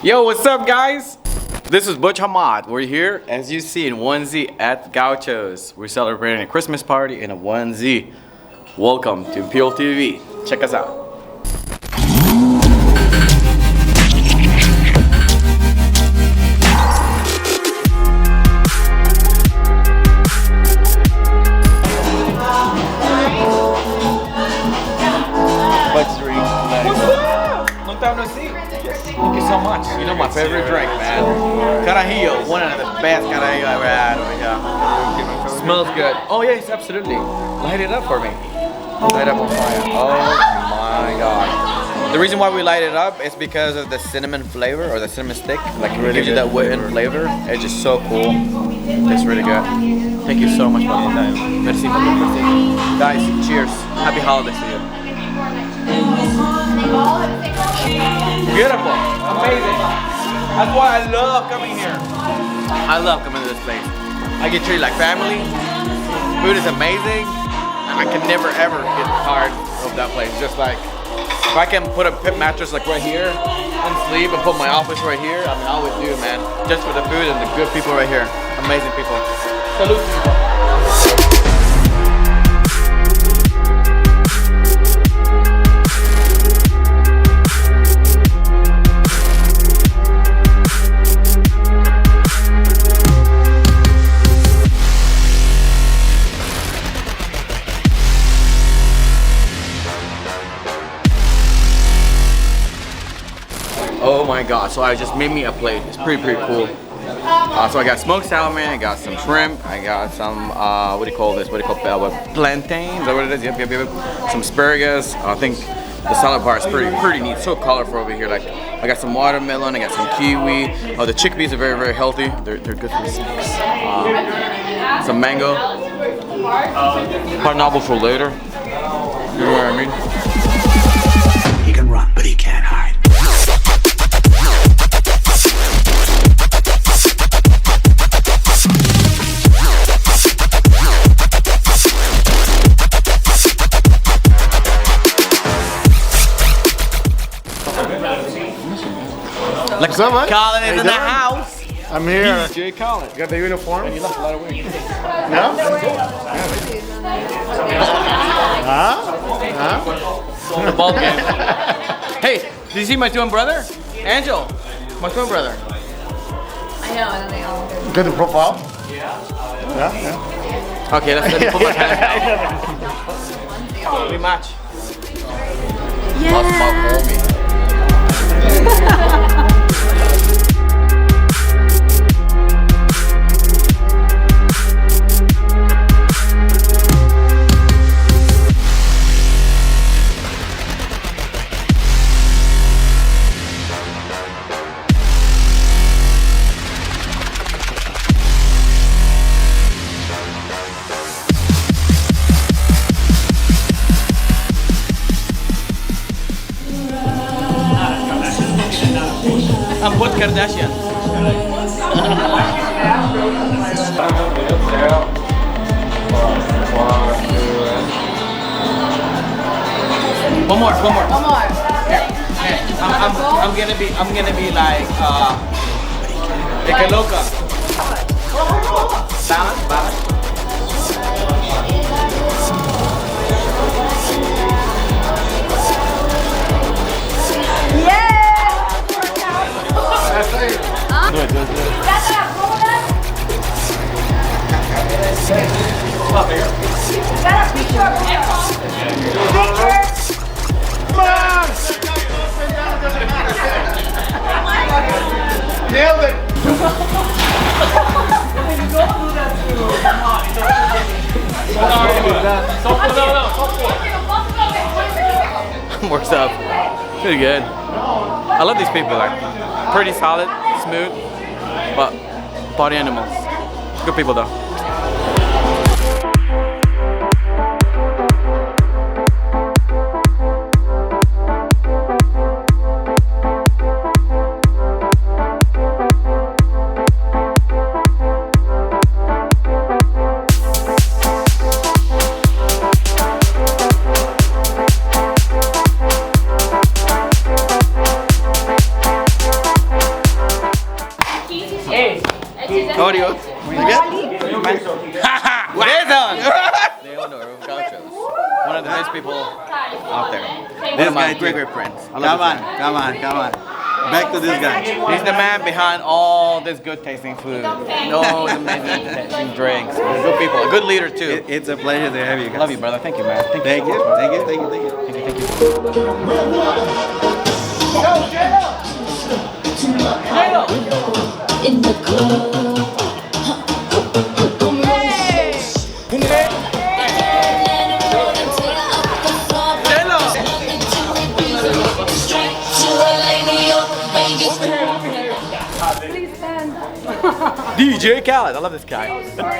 Yo, what's up, guys? This is Butch Hamad. We're here, as you see, in Onesie at Gaucho's. We're celebrating a Christmas party in a onesie. Welcome to IMPERIAL TV. Check us out. Thank you so much. You know my favorite drink, man. Carajillo, one of the best carajillo I ever had over here. Smells good. Oh yes, absolutely. Light it up for me. Light up on fire. Oh my god. The reason why we light it up is because of the cinnamon flavor or the cinnamon stick. Like it really gives you that wooden flavor. It's just so cool. It's really good. Thank you so much for the time. Merci for the birthday. Guys, cheers. Happy holidays to you. Beautiful, amazing. That's why I love coming here. I love coming to this place. I get treated like family. Food is amazing, and I can never ever get tired of that place. Just like if I can put a pit mattress like right here and sleep and put my office right here, I mean I would do, man. Just for the food and the good people right here. Amazing people. Salute to you. Oh my god, so I just made me a plate. It's pretty cool. So I got smoked salmon, I got some shrimp, I got some, what do you call this? What do you call plantains? Is that what it is? Yep. Some asparagus. I think the salad bar is pretty neat. So colorful over here. Like I got some watermelon, I got some kiwi. Oh, the chickpeas are very healthy. They're good for snacks. Some mango. Pineapple for later. You know what I mean? He can run, but he can't hide. Like so much? Colin is in the house. I'm here. DJ Colin. You got the uniform? And you lost a lot of weight. No? Huh? The ball game. Hey, did you see my twin brother? Angel, my twin brother. I know, and then they all go. Good profile? Yeah. Okay, let me put my hand down. We match. Yeah. I'm Butch Kardashian. One more. Here. I'm gonna be like Loca. Balance. Nailed it! Works out. Pretty good. I love these people. Like pretty solid, smooth, but party animals. Good people though. audio. You good? Jason! Leonor Gauchos. One of the best people out there. One of my great friends. I love Come on. Back to this guy. He's the man behind all this good tasting food. No amazing tasting drinks. Good people. A good leader too. It's a pleasure to have you guys. Love you, brother. Thank you, man. Thank you. In the club. DJ Khaled. I love this guy.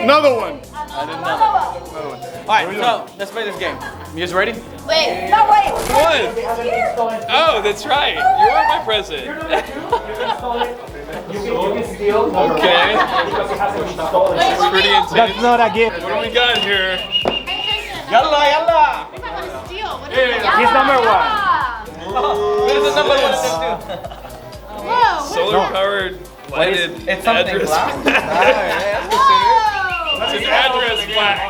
Another one. I didn't know. Alright, so let's play this game. You guys ready? Wait, no, wait. What? Oh, that's right. You are my present. Okay. This is pretty intense. That's not a gift. What do we got here? Yalla! He's number one. This is number one. Solar powered lighted It's something address. black. It's an address plaque.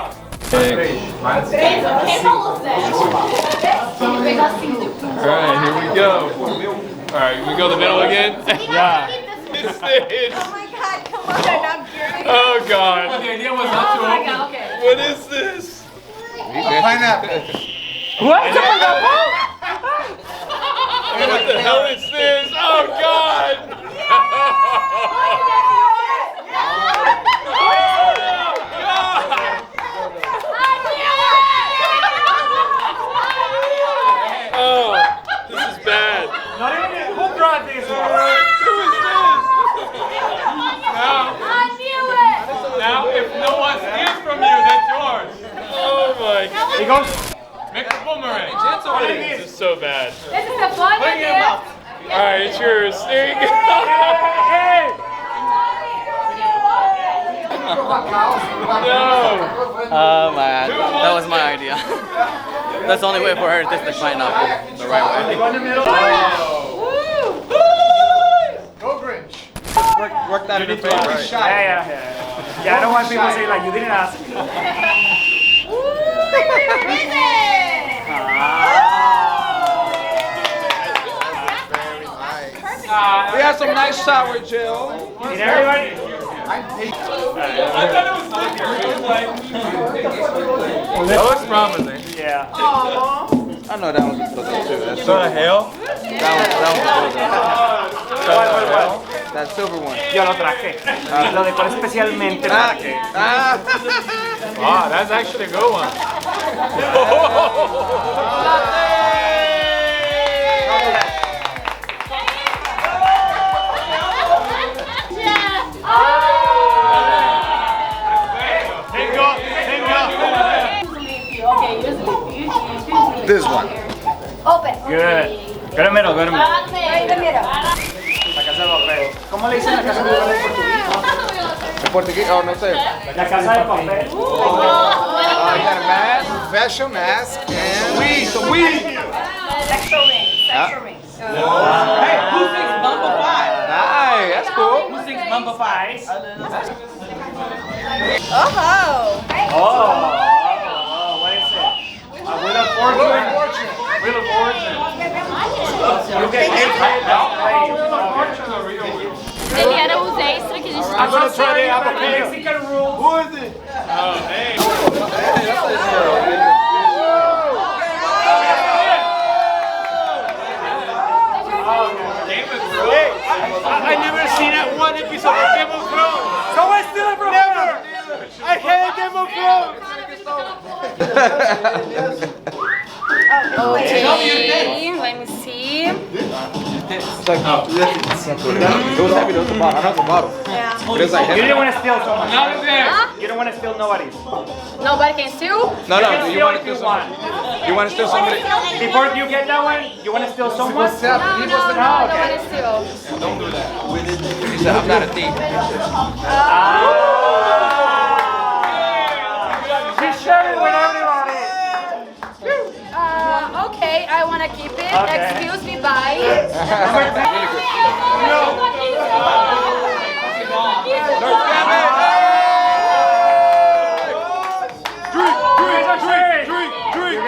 Alright, here we go. Alright, we go the middle again? Yeah. What's this? Oh my God, come on, I'm curious. Oh god. Oh my God, okay. What is this? Pineapple. What the hell is this? Oh god! Oh, this is bad. Who brought this one? Who is this? I knew it! Now, if no one steals from you, that's yours. Oh my god. He goes. Make a boomerang. This is so bad. This is the fun of it. Alright, it's yours. There you go. No. Oh man, that was my idea. That's the only way for her to taste the pineapple the right way. Go Grinch. Work that in her favor. Yeah, I don't want people to say like you didn't ask. We have some nice sour gel. Did everybody? I thought it was like that looks promising. Yeah. I know that was supposed to too. That's What the hell? that silver one. Yo lo traje. Lo decoro especialmente para que. Wow, that's actually a good one. This one. Open. Good. Go to middle, go to middle. Right in the middle. La casa de papel. ¿Cómo le dicen la casa de papel en portugués? En portugués, oh no sé. La casa de papel. You got a mask? Fashion mask and Sexual rings. Hey, who sings Mamba 5? Nice, that's cool. Who sings Mamba 5? Oh. Oh, what is it? Wheel of Fortune. Wheel of Fortune. You get Ele era os extras que a gente I'm gonna try the apple Mexican rule. Who is it? Oh, hey. I never seen that one episode of Game of Thrones. So I still never. I hate Game of Thrones. Let me see. It was heavy, there was a bottle. I don't have a bottle. Yeah. It was like You heavy. didn't want to steal someone. Huh? You don't want to steal nobody's. Nobody can steal? No, no, You you can want to steal if steal you want. somebody? You want to steal somebody? Before you get that one, you want to steal someone? No, I don't want to steal. Don't do that. He said, I'm not a thief. She's sharing with everybody. Okay, I want to keep it. Okay. Excuse me, bye. No, damn it!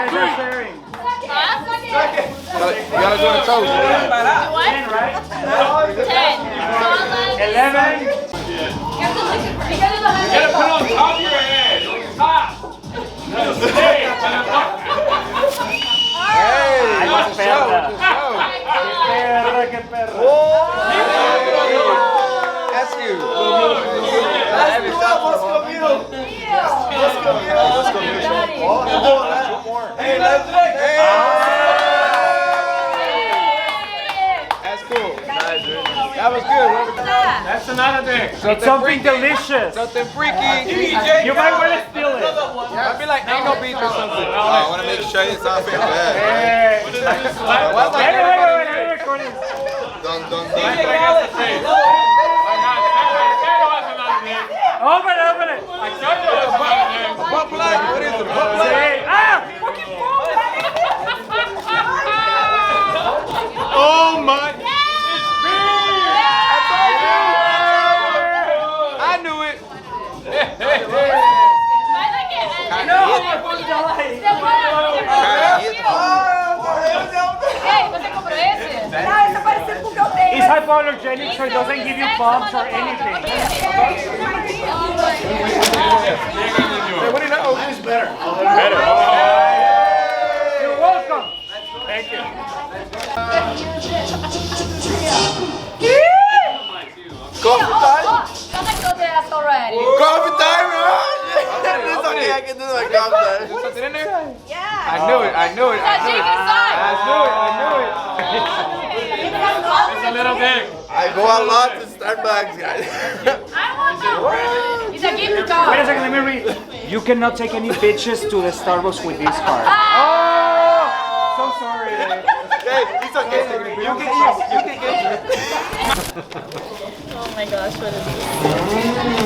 guys are sharing. You gotta do it toast. What? 10. 11. You gotta put it on top of your head. On top. Hey, Hey, it's a show. It's a show. Perra, que perra. That's you. That's cool. That was good. that's another thing. It's something delicious. Something freaky. You might want to steal it. I feel like ain't no beef or something. I want to make sure it's not fair bad. Hey. What is this? Slap? What's Wait, like wait, wait, wait, recording. Don't. Open it, open it. I told you it was another thing. Butt plug. What is it? Butt plug. Say, ah! Oh my. I knew it. Ei, você comprou esse? Não, esse é parecido com o que eu tenho. It's hypoallergenic, so it doesn't give you bumps or anything. Hey, what do you know? It's better. Better. You're welcome. Thank you. Coffee time. Don't I go there already? Coffee time, There's something I can do like coffee time. There's something in there? Yeah. I knew it. I knew it. I That knew drink it. inside. I knew it. I knew it. It's a little thing. I go a lot to Starbucks, guys. I want that. It's a gift Wait a card. second, let me read. You cannot take any bitches to the Starbucks with this card. Ah! So sorry. Hey, it's okay. You can Oh my gosh, what is this?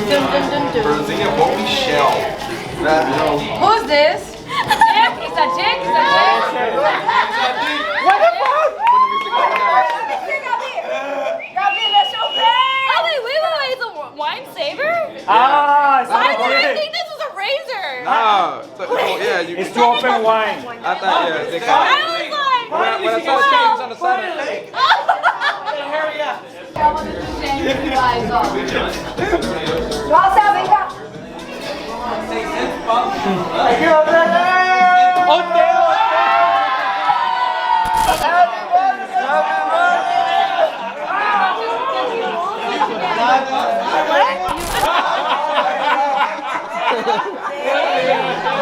Dun, dun, dun, dun. Brazilian Holy Shell. Who's this? Dick? It's a dick? It's a dick? What the fuck? Gabi, deixa eu ver. Oh wait, it's a wine saver? Ah, it's Why not did I good. think this was a razor? Ah, oh yeah, you. It's to open wine. I thought yeah, they I got it. was like, When I saw James on the side. hurry up. É uma dos gêmeos iguais, ó. Nossa, vem cá.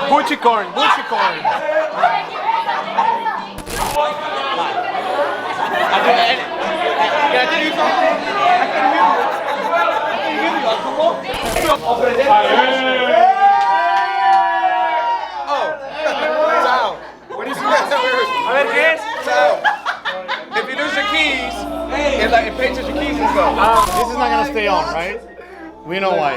Butchie corn, butchie corn. Ciao. What is this? A ver, ¿qué es? Ciao. If you lose your keys, it like it paints your keys and stuff. This is not gonna stay on, right? We know why.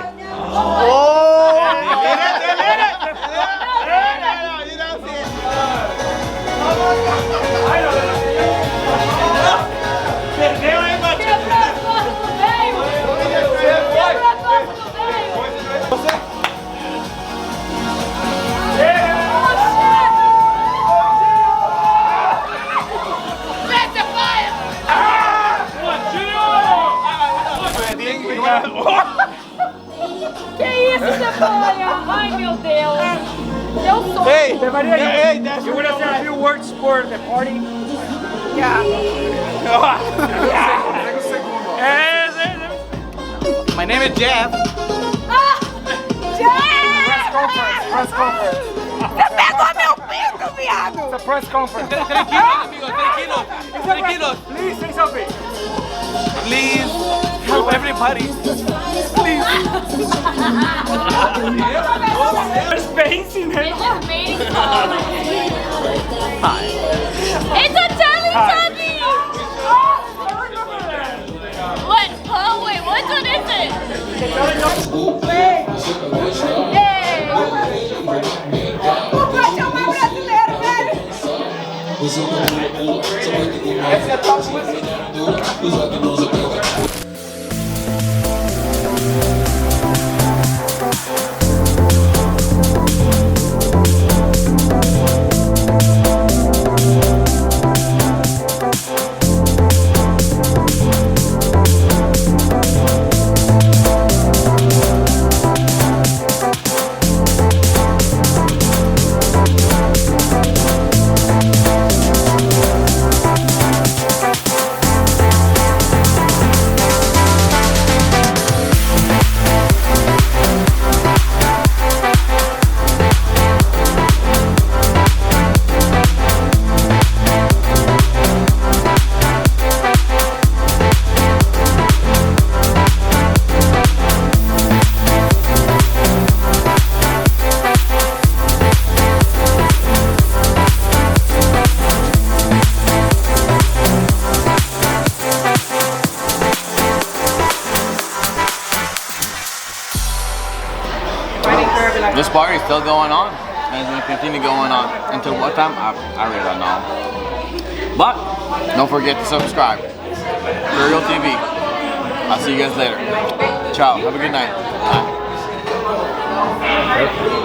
Que isso, Stefania? Ai, meu Deus. Eu sou. Hey, you want to say a few words for the party? My name is Jeff. Ah! Press conference, press conference. Você pegou meu pinto, viado. It's a press conference. Tranquilos, amigos, tranquilos. Please say something. Please help everybody. There's space in it. Hi. It's a Teletubby! What? Oh, wait, which one is it? Yay! O paixão mais brasileiro, velho. Essa é a top música. This party is still going on, and it's going to continue going on until what time? I really don't know. But don't forget to subscribe. Imperial TV. I'll see you guys later. Ciao. Have a good night. Bye.